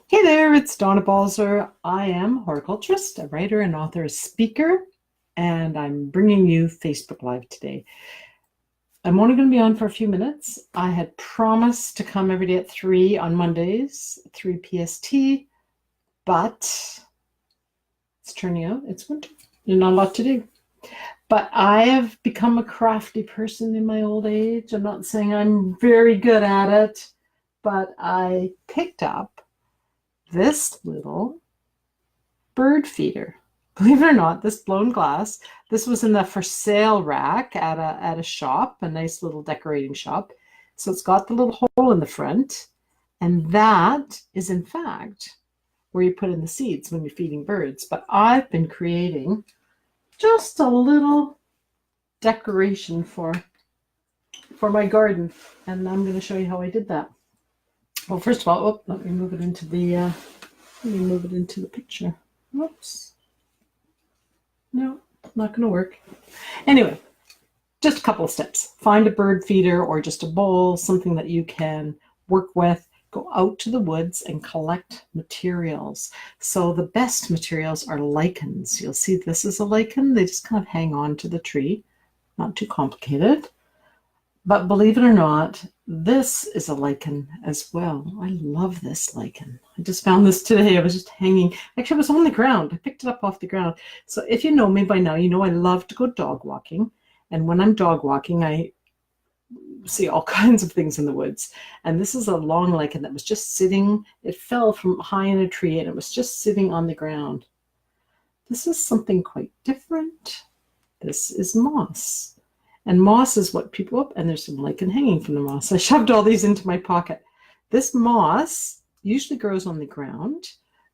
Hey there, it's Donna Balzer. I am a horticulturist, a writer, and author, a speaker, and I'm bringing you Facebook Live today. I'm only going to be on for a few minutes. I had promised to come every day at 3 on Mondays, 3 PST, but it's turning out it's winter. There's not a lot to do. But I have become a crafty person in my old age. I'm not saying I'm very good at it, but I picked up this little bird feeder. Believe it or not, this blown glass, this was in the for sale rack at a shop, a nice little decorating shop. So it's got the little hole in the front, and that is in fact where you put in the seeds when you're feeding birds. But I've been creating just a little decoration for my garden, and I'm going to show you how I did that. Well, first of all, let me move it into the picture. Whoops. No, not going to work. Anyway, just a couple of steps. Find a bird feeder or just a bowl, something that you can work with. Go out to the woods and collect materials. So the best materials are lichens. You'll see this is a lichen. They just kind of hang on to the tree. Not too complicated. But believe it or not, this is a lichen as well. I love this lichen. I just found this today. I was just hanging. Actually, it was on the ground. I picked it up off the ground. So if you know me by now, you know I love to go dog walking. And when I'm dog walking, I see all kinds of things in the woods. And this is a long lichen that was just sitting. It fell from high in a tree and it was just sitting on the ground. This is something quite different. This is moss. And moss is what people up, and there's some lichen hanging from the moss. I shoved all these into my pocket. This moss usually grows on the ground,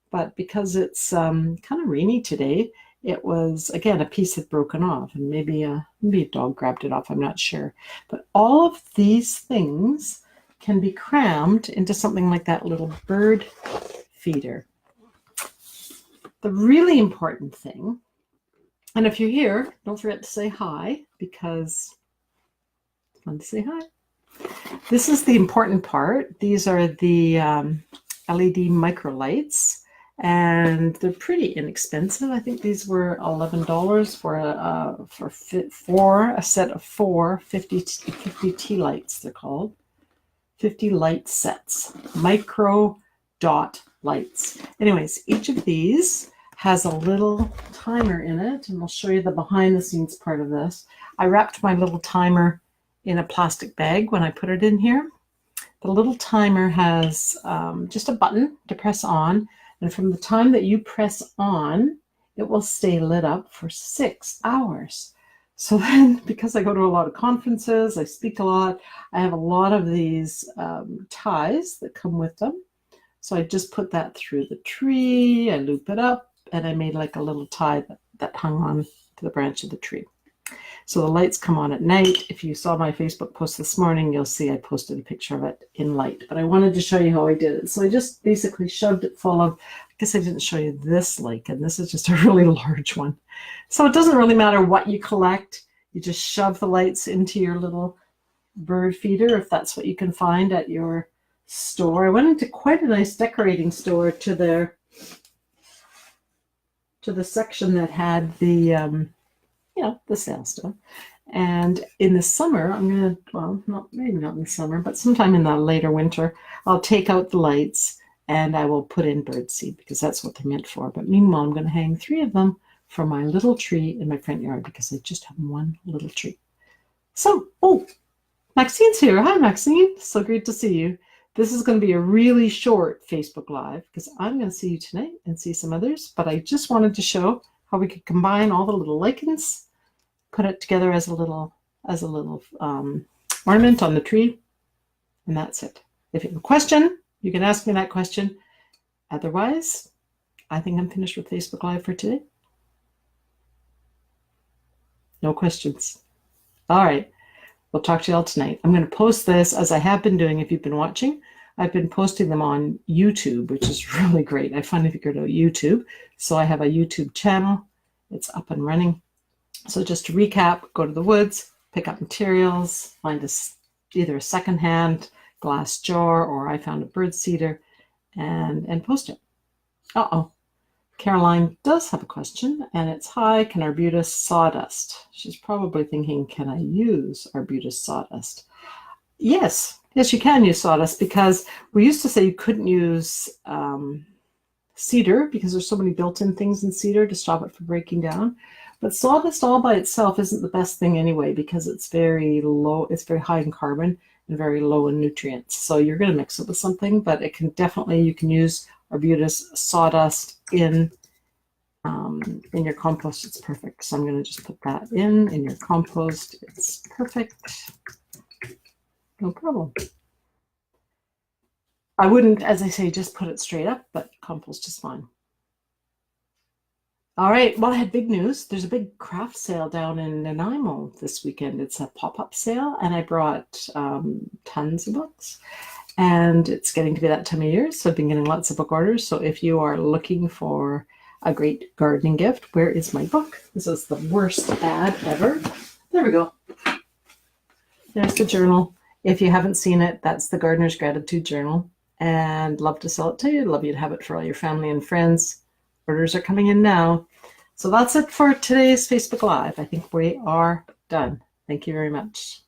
but because it's kind of rainy today, it was, again, a piece had broken off, and maybe a dog grabbed it off, I'm not sure. But all of these things can be crammed into something like that little bird feeder. The really important thing, and if you're here, don't forget to say hi, because it's fun to say hi. This is the important part. These are the LED micro lights, and they're pretty inexpensive. I think these were $11 for a set of 50 tea lights, they're called. 50 light sets, Microdot lights. Anyways, each of these has a little timer in it, and I'll show you the behind the scenes part of this. I wrapped my little timer in a plastic bag when I put it in here. The little timer has just a button to press on, and from the time that you press on, it will stay lit up for 6 hours. So then, because I go to a lot of conferences, I speak a lot, I have a lot of these ties that come with them. So I just put that through the tree, I loop it up, and I made like a little tie that hung on to the branch of the tree. So the lights come on at night. If you saw my Facebook post this morning, you'll see I posted a picture of it in light. But I wanted to show you how I did it. So I just basically shoved it full of, I guess I didn't show you this lichen. This is just a really large one. So it doesn't really matter what you collect. You just shove the lights into your little bird feeder, if that's what you can find at your store. I went into quite a nice decorating store to the section that had the the sale stuff. And in the summer, I'm gonna, well, maybe not in the summer, but sometime in the later winter, I'll take out the lights and I will put in birdseed, because that's what they're meant for. But meanwhile, I'm going to hang 3 of them for my little tree in my front yard, because I just have one little tree. So, Maxine's here. Hi, Maxine. So great to see you. This is going to be a really short Facebook Live, because I'm going to see you tonight and see some others. But I just wanted to show how we could combine all the little lichens, put it together as a little ornament on the tree, and that's it. If you have a question, you can ask me that question. Otherwise, I think I'm finished with Facebook Live for today. No questions. All right. We'll talk to you all tonight. I'm going to post this, as I have been doing if you've been watching. I've been posting them on YouTube, which is really great. I finally figured out YouTube. So I have a YouTube channel. It's up and running. So just to recap, go to the woods, pick up materials, find either a secondhand glass jar, or I found a bird seeder, and post it. Uh-oh. Caroline does have a question, and it's, hi, can Arbutus sawdust? She's probably thinking, can I use Arbutus sawdust? Yes, you can use sawdust, because we used to say you couldn't use cedar because there's so many built-in things in cedar to stop it from breaking down. But sawdust all by itself isn't the best thing anyway, because it's very low, it's very high in carbon and very low in nutrients. So you're going to mix it with something, but it can definitely, you can use Arbutus sawdust in your compost. It's perfect. So I'm going to just put that in your compost. It's perfect. No problem. I wouldn't, as I say, just put it straight up, but compost is fine. All right, well, I had big news. There's a big craft sale down in Nanaimo this weekend. It's a pop-up sale, and I brought tons of books. And it's getting to be that time of year, so I've been getting lots of book orders. So if you are looking for a great gardening gift, where is my book? This is the worst ad ever. There we go. There's the journal. If you haven't seen it, that's the Gardener's Gratitude Journal. And love to sell it to you. Love you to have it for all your family and friends. Orders are coming in now. So that's it for today's Facebook Live. I think we are done. Thank you very much.